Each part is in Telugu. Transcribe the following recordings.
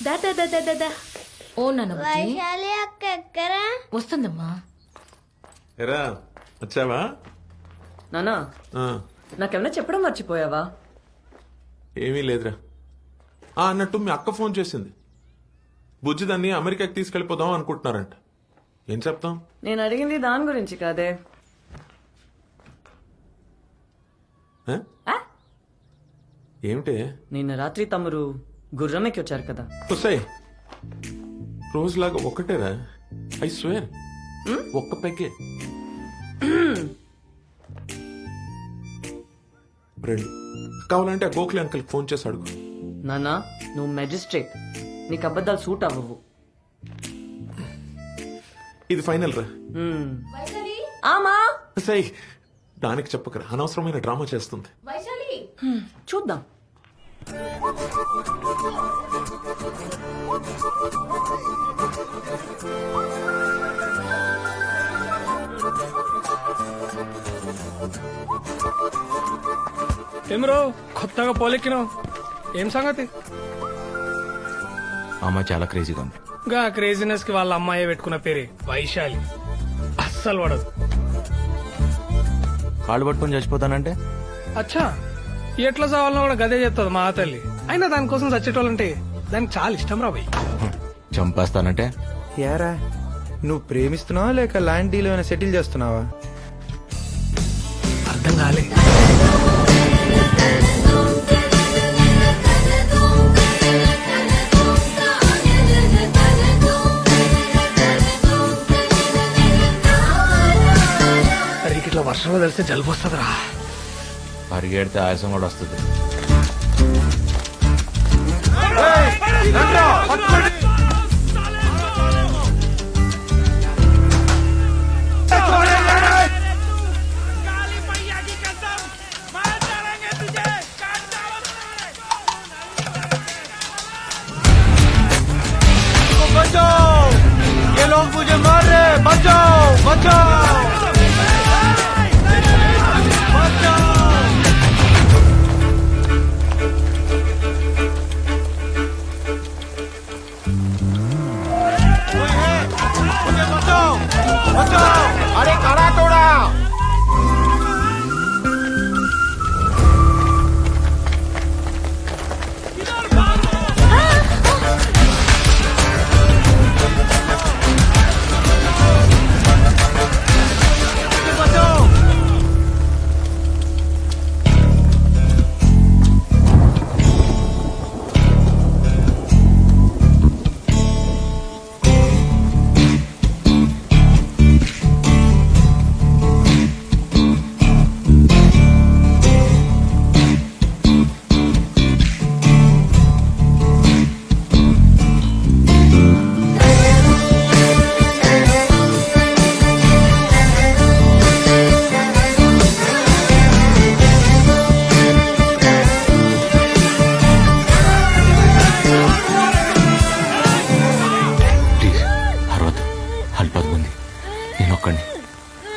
దా దా దా దా దా దా. ఓ నాన్న బుజ్జి. వైశాలి అక్క ఎక్కరా? వస్తుందమ్మా. ఎరా వచ్చావా? నానా ఆ, నాకేమన్నా చెప్పడం మర్చిపోయావా? ఏమీ లేదురా. అన్నట్టు మీ అక్క ఫోన్ చేసింది. బుజ్జి దాన్ని అమెరికాకి తీసుకెళ్ళిపోదాం అనుకుంటున్నారంట. ఏం చెప్తాం? నేను అడిగింది దాని గురించి కాదే. ఆ? ఆ? ఏమిటే? నిన్న రాత్రి తమరు గుర్రం ఎక్కి వచ్చారు కదా. వస్తాయి రోజులాగా ఒక్కటేరా. ఐ స్వేర్ ఒక్క పెగ్గే. రెండు కావాలంటే ఆ గోఖలే అంకల్కి ఫోన్ చేసి అడుగు. నానా నువ్వు మెజిస్ట్రేట్, నీకు అబద్ధాలు సూట్ అవ్వవు. ఇది ఫైనల్ రా. ఆమా సై దానికి చెప్పకరా, అనవసరమైన డ్రామా చేస్తుంది. చూద్దాం. ఏమరో కొత్తగా పోలెక్కినావు, ఏం సంగతి? అమ్మాయి చాలా క్రేజీగా ఉంది. గా క్రేజీనెస్ కి వాళ్ళ అమ్మాయి పెట్టుకున్న పేరే వైశాలి. అస్సలు పడదు. కాళ్ళు పట్టుకొని చచ్చిపోతానంటే అచ్చా ఎట్లా చావాలన్నా కూడా గదే చెప్తుంది మా తల్లి. అయినా దానికోసం చచ్చేటోళ్ళంటే దానికి చాలా ఇష్టం రా భయ్. చంపేస్తానంటే యారా నువ్వు ప్రేమిస్తున్నావా లేక ల్యాండ్ డీల్ ఏమైనా సెటిల్ చేస్తున్నావా? అర్థం కాలే. అరే ఇట్లా వర్షంలో తెలిస్తే జలుబు వస్తుందిరా. పరిగెడితే ఆయాసం కూడా వస్తుంది. ये लोग मुझे मार रहे, बचाओ बचाओ अरे करा तोड़ा.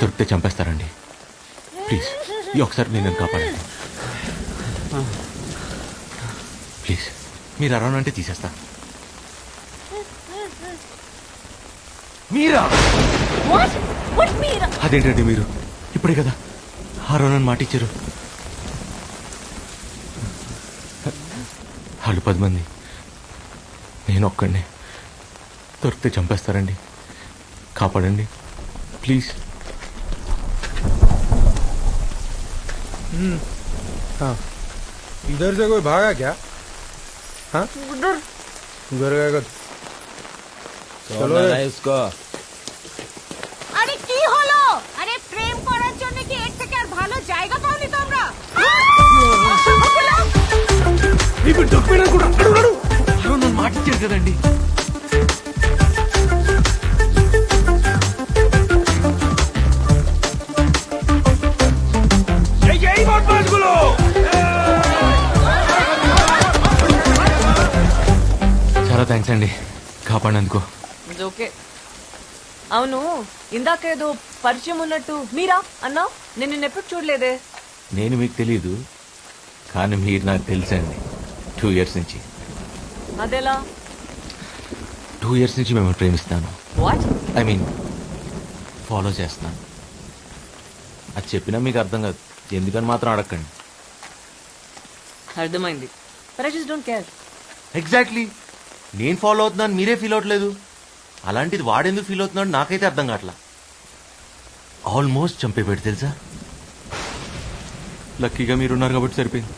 దొరికితే చంపేస్తారండి. ప్లీజ్ ఈ ఒకసారి నేను కాపాడండి ప్లీజ్. మీరు అరౌండ్ అంటే తీసేస్తా. మీరా? అదేంటండి మీరు ఇప్పుడే కదా అరౌండ్ మాట ఇచ్చారు. వాళ్ళు 10 మంది, నేను ఒక్కడినే. దొరికితే చంపేస్తారండి, కాపాడండి ప్లీజ్. हाँ इधर से कोई भागा क्या? हाँ उधर गया চলো इसको. আরে কি হলো? আরে প্রেম করার জন্য কি এর থেকে আর ভালো জায়গা পাওনি তোমরা? ఇప్పుడు దొక్కిపోయినా కూడా నన్ను మాట ఇచ్చారు కదండి. చాలా థ్యాంక్స్ అండి కాపాడినందుకు. ఓకే. అవును ఇందాక ఏదో పరిచయం ఉన్నట్టు మీరా అన్నావు, నేను నిన్నెప్పుడు చూడలేదే. నేను మీకు తెలీదు కానీ మీరు నాకు తెలుసండి 2 years నుంచి. అదెలా? 2 years నుంచి మిమ్మల్ని ప్రేమిస్తాను. వాట్? ఐ మీన్ ఫాలో చేస్తున్నాను. అది చెప్పినా మీకు అర్థం కాదు, ఎందుకని మాత్రం అడగండి. అర్థమైంది. But I just don't care. Exactly, నేను ఫాలో అవుతున్నాను మీరే ఫీల్ అవ్వట్లేదు. అలాంటిది వాడెందుకు ఫీల్ అవుతున్నాడు నాకైతే అర్థం కావట్లా. ఆల్మోస్ట్ చంపేపెట్టి తెలుసా. లక్కీగా మీరున్నారు కాబట్టి సరిపోయింది,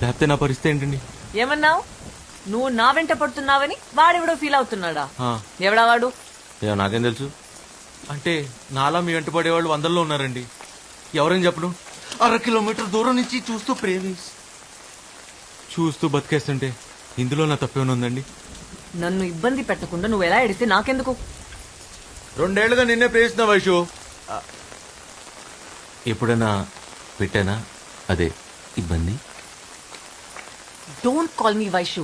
లేకపోతే నా పరిస్థితి ఏంటండి. ఏమన్నావు? నువ్వు నా వెంట పడుతున్నావని వాడెవడో ఫీల్ అవుతున్నాడా? ఆ, ఎవడా వాడు? ఏమో నాకేం తెలుసు. అంటే నాలా మీ వెంట పడేవాళ్ళు 100లో ఉన్నారండి. ఎవరైనా చెప్పను, 1/2 కిలోమీటర్ దూరం నుంచి చూస్తూ బతికేస్తుంటే ఇందులో నా తప్పేమైనా ఉందండి. నన్ను ఇబ్బంది పెట్టకుండా నువ్వు ఎలా ఎడితే నాకెందుకు? 2 ఏళ్లుగా నిన్నే ప్రేమిస్తున్నా వైషు. ఎప్పుడైనా పెట్టానా అదే ఇబ్బంది? Don't call me Vaishu.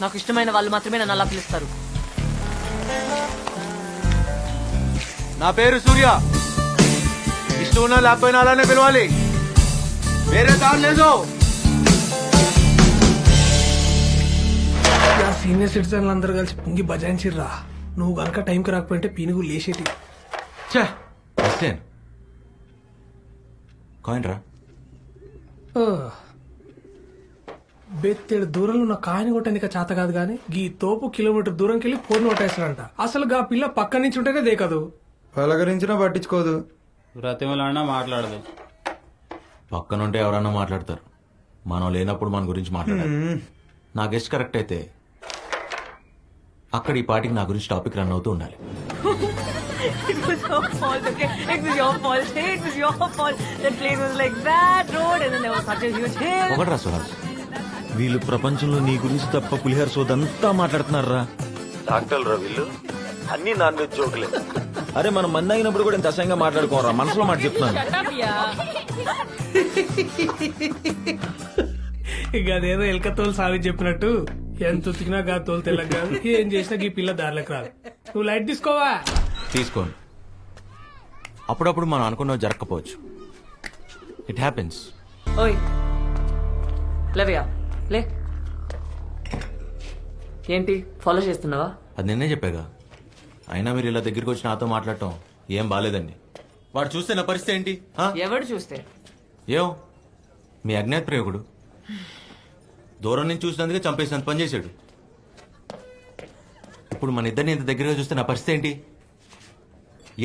నాకు ఇష్టమైన వాళ్ళు మాత్రమే నన్ను అలా పిలుస్తారు. నా పేరు సూర్య. ఇష్టం ఉన్నా లేకపోయినా అలానే పిలవాలి, వేరే దారి లేదు. సీనియర్ సిటిజన్లు అందరూ కలిసి పొంగి బజాయించిర్రా. నువ్వు గనక టైంకి రాకపోయింటే పీనుగు లేచేటి. కాయిన్ రా. బెత్తేడు దూరంలో ఉన్న కాయని కొట్టేందుకు చేత కాదు గానీ గీ తోపు కిలోమీటర్ దూరంకి వెళ్ళి ఫోన్ కొట్టేస్తాడంట. అసలు గా పిల్ల పక్క నుంచి ఉంటేనే దేకదు. పలకరించినా పట్టించుకోదు. బ్రతిమలాడినా మాట్లాడదు. పక్కనుంటే ఎవరన్నా మాట్లాడతారు, మనం లేనప్పుడు మన గురించి మాట్లాడారు. నా గెస్ట్ కరెక్ట్ అయితే అక్కడ ఈ పాటికి నా గురించి టాపిక్ రన్ అవుతూ ఉండాలి. It was your fault, okay? It was your fault. Hey, it was your fault. That place was like that road and then there was such a huge hill. ఒకటి రా సురాజ్, వీళ్ళు ప్రపంచంలో నీ గురించి తప్ప పులిహార సోదంతా మాట్లాడుతున్నారా. డాక్టర్లు రా వీళ్ళు, అన్ని నాన్ వెజ్ జోకులే. అరే మనం మంది అయినప్పుడు కూడా ఇంత అసహ్యంగా మాట్లాడుకోరా, మనసులో మాట చెప్తున్నాను. ఇక అదేదో ఎలక తోలు సావి చెప్పినట్టు ఎంత ఉతికినా గా తోలు తెల్లగా కాదు, ఏం చేసినా ఈ పిల్ల దారిలోకి రాదు. నువ్వు లైట్ తీసుకోవా? తీసుకోండి. అప్పుడప్పుడు మనం అనుకున్నవి జరగకపోవచ్చు. It happens. ఓయ్ లేవయ్యా, లే. ఏంటి ఫాలో చేస్తున్నావా? అది నిన్నే చెప్పాగా. అయినా మీరు ఇలా దగ్గరికి వచ్చి నాతో మాట్లాడటం ఏం బాలేదండి. వాడు చూస్తే నా పరిస్థితి ఏంటి? ఆ? ఎవడు చూస్తే? ఏం మీ అజ్ఞాత ప్రయోగుడు దూరం నుంచి చూసినందుకే చంపేసినంత పని చేశాడు. ఇప్పుడు మన ఇద్దరిని ఇంత దగ్గరగా చూస్తే నా పరిస్థితి ఏంటి?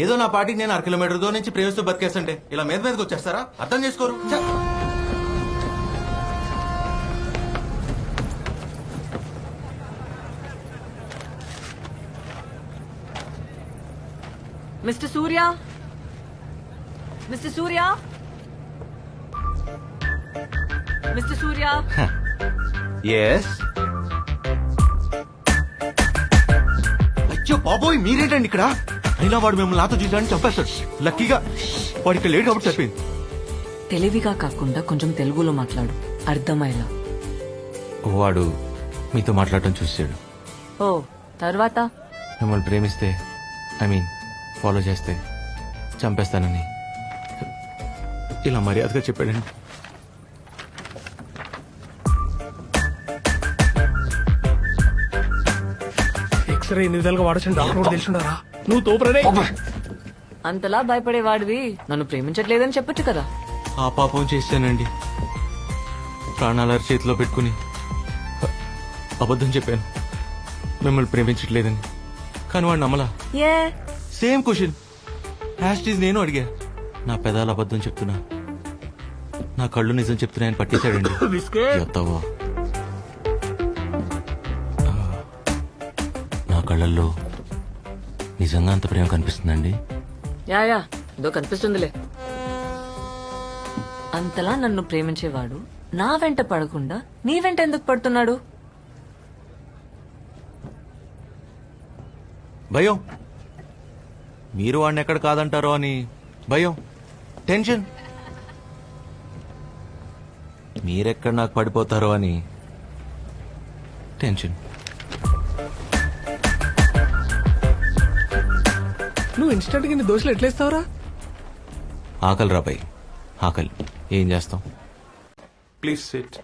ఏదో నా పాటికి నేను 1/2 కిలోమీటర్ దూరం నుంచి ప్రేమిస్తూ బతికేస్తుంటే ఇలా మీదకి వచ్చేస్తారా? అర్థం చేసుకోరు. మిస్టర్ సూర్య, మిస్టర్ సూర్య, మిస్టర్ సూర్య. ఎస్. అయ్యో బాబోయ్, మీరేంటండి ఇక్కడ? అయినా వాడు మిమ్మల్ని నాతో చూసాడని చంపేస్తాడు. లక్కీగా వాడు ఇక్కడ లేడు కాబట్టి చెప్పింది. తెలివిగా కాకుండా కొంచెం తెలుగులో మాట్లాడు, అర్థమయ్యేలా. వాడు మీతో మాట్లాడటం చూసాడు. ఓ తర్వాత? మిమ్మల్ని ప్రేమిస్తే ఐ మీన్ ఫాలో చేస్తే చంపేస్తానని ఇలా మర్యాదగా చెప్పాడండి. ఎక్స్రే ఎన్ని విధాలుగా వాడొచ్చిన డాక్టర్ కూడా తెలిసిండారా? నువ్వు తోపురనే. అంతలా భయపడేవాడివి నన్ను ప్రేమించట్లేదని చెప్పొచ్చు కదా. ఆ పాపం చేశానండి. ప్రాణాల చేతిలో పెట్టుకుని అబద్ధం చెప్పాను మిమ్మల్ని ప్రేమించట్లేదని. కానీ వాడు నమ్మలా. ఏ సేమ్ క్వశ్చన్ హ్యాస్టీజ్ నేను అడిగా. నా పెదాలు అబద్ధం చెప్తున్నా, నా కళ్ళు నిజం చెప్తున్నాయని పట్టేశాడండి. చెప్తావా? నా కళ్ళల్లో నిజంగా అంత ప్రేమ కనిపిస్తుందండి. యా యా ఏదో కనిపిస్తుందిలే. అంతలా నన్ను ప్రేమించేవాడు నా వెంట పడకుండా నీ వెంట ఎందుకు పడుతున్నాడు? భయం. మీరు వాడిని ఎక్కడ కాదంటారో అని భయం, టెన్షన్. మీరెక్కడ నాకు పడిపోతారో అని టెన్షన్. నువ్వు ఇన్స్టెంట్ గా దోశలు ఎట్లేస్తావురా? ఆకలి రాబాయి, ఆకలి. ఏం చేస్తాం? Please SIT.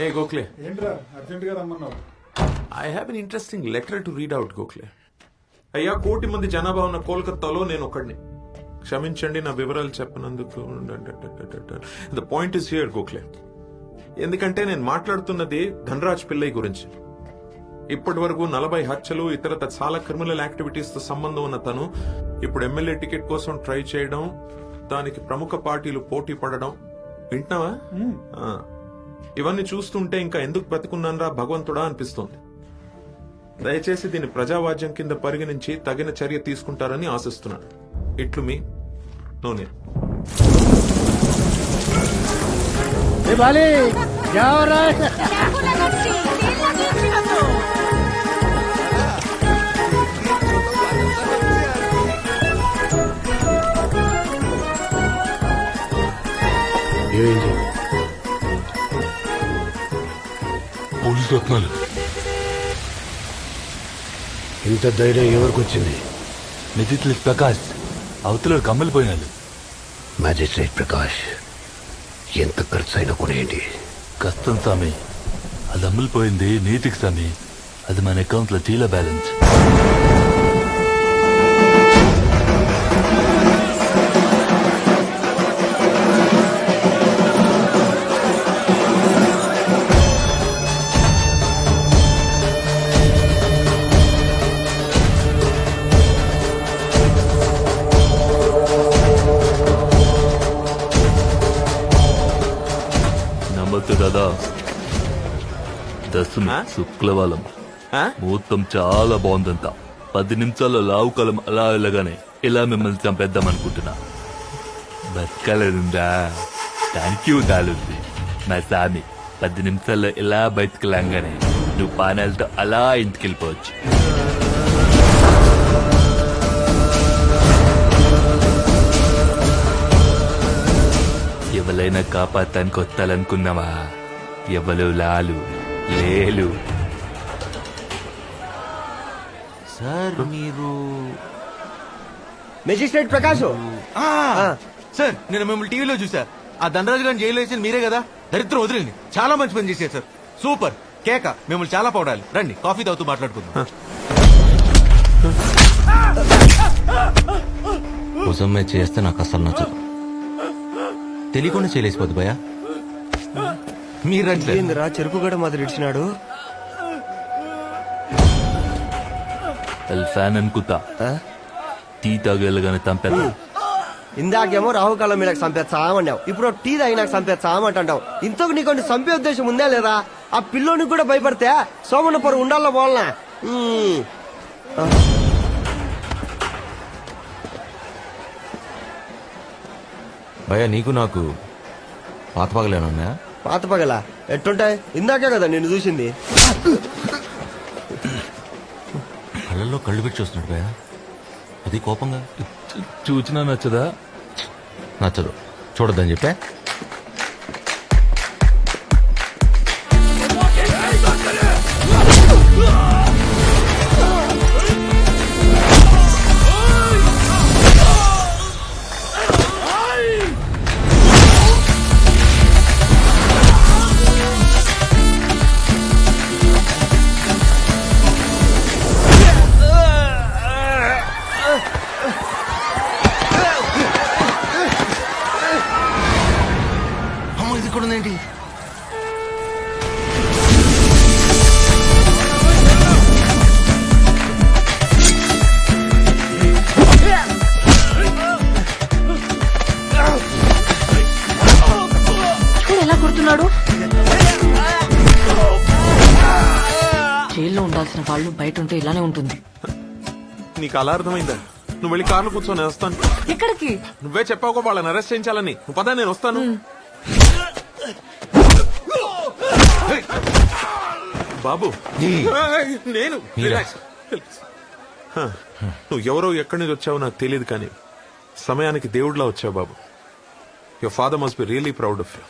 ఏ గోఖలే, ఏంట్రా అర్జెంట్ గా రమ్మన్నావు? I have an interesting letter to read out Gokhale. అయ్యా, 1 కోటి మంది జనాభా ఉన్న కోల్కతాలో నేను ఒకడిని. క్షమించండి నా వివరాలు చెప్పనందుకు. The point is here Gokhale. ఎందుకంటే నేను మాట్లాడుతున్నది ధనరాజ్ పిల్లై గురించి. ఇప్పటి వరకు 40 హత్యలు ఇతర చాలా క్రిమినల్ యాక్టివిటీస్ తో సంబంధం ఉన్న తను ఇప్పుడు ఎమ్మెల్యే టికెట్ కోసం ట్రై చేయడం, దానికి ప్రముఖ పార్టీలు పోటీ పడడం వింటున్నావా? ఇవన్నీ చూస్తుంటే ఇంకా ఎందుకు బ్రతికున్నానరా భగవంతుడా అనిపిస్తోంది. దయచేసి దీన్ని ప్రజావాజ్యం కింద పరిగణించి తగిన చర్య తీసుకుంటారని ఆశిస్తున్నాను. ఇట్లు మీ నోనే. పోలీసు రత్నాలు. ఇంత ధైర్యం ఎవరికి వచ్చింది? మెజిస్ట్రేట్ ప్రకాష్ అవతల కమ్మలిపోయినాడు. మ్యాజిస్ట్రేట్ ప్రకాష్, ఎంత ఖర్చు అయినా కొనేయండి. కష్టం స్వామి, అది అమ్ములిపోయింది నీతికి స్వామి. అది మన అకౌంట్ లో జీలో బ్యాలెన్స్. నమ్మద్దు దాదా, దశమి శుక్లవాలం ముహూర్తం చాలా బాగుందంట. 10 నిమిషాల్లో లావు కాలం అలా వెళ్ళగానే ఇలా మిమ్మల్ని చంపేద్దాం అనుకుంటున్నా. బతకాలనుందా? థ్యాంక్ యూ దాలుంది నా సామి. 10 నిమిషాల్లో ఇలా బయటకు లాగానే నువ్వు పానాలతో అలా ఇంటికి వెళ్ళిపోవచ్చు. ఎవరైనా కాపాడటానికి వస్తాలనుకున్నావా? ఎవరు లాలు లేలు. సార్ మీరు మెజిస్ట్రేట్ ప్రకాష్. సార్ నేను మిమ్మల్ని టీవీలో చూసా. ఆ ధనరాజు గారిని జైలు వేసి మీరే కదా? దరిద్రం వదిలింది. చాలా మంచి పని చేశారు సార్. సూపర్ కేక. మిమ్మల్ని చాలా పొగడాలి. రండి కాఫీ తాగుతూ మాట్లాడుకుందాం. కోసం చేస్తే నాకు అసలు నచ్చదు. తెలియకుండా చేయలేసిపోద్దు భయ. మీరు రండి సార్. ఏందిరా చెరుకుగడ మాదిరి ఇచ్చినాడు? ఫ్యాన్ అనుకుంటా. టీ తాగేళ్ళగానే తంపేద్దాం. ఇందాకేమో రాహుకాలం మీద చంపేస్తామన్నావు, ఇప్పుడు టీ తాగినాక చంపేస్తామంటావు. ఇంతకు నీకు చంపే ఉద్దేశం ఉందా లేదా? ఆ పిల్లోనికి కూడా భయపడితే సోమన్న పొర ఉండాల పోలనా? భయ నీకు నాకు పాత పగలేనా? పాత పగల ఎట్టుంటాయి? ఇందాకే కదా నేను చూసింది. కళ్ళల్లో కళ్ళు పెట్టి చూస్తున్నాడు భయ. అది కోపంగా. చూచినా నచ్చదా? నచ్చదు, చూడొద్దని చెప్పా. ఏంటి ఎలా కొడుతున్నాడు? జైల్లో ఉండాల్సిన వాళ్ళు బయట ఉంటే ఇలానే ఉంటుంది. నీకు అలా అర్థమైందా? నువ్వు వెళ్ళి కార్లో కూర్చొని వస్తాను. ఎక్కడికి? నువ్వే చెప్పావు వాళ్ళని అరెస్ట్ చేయించాలని. నువ్వు పదా, నేను వస్తాను. బాబు నేను నువ్వు ఎవరో ఎక్కడి నుంచి వచ్చావో నాకు తెలియదు, కానీ సమయానికి దేవుడిలా వచ్చావు బాబు. Your father must be really proud of you.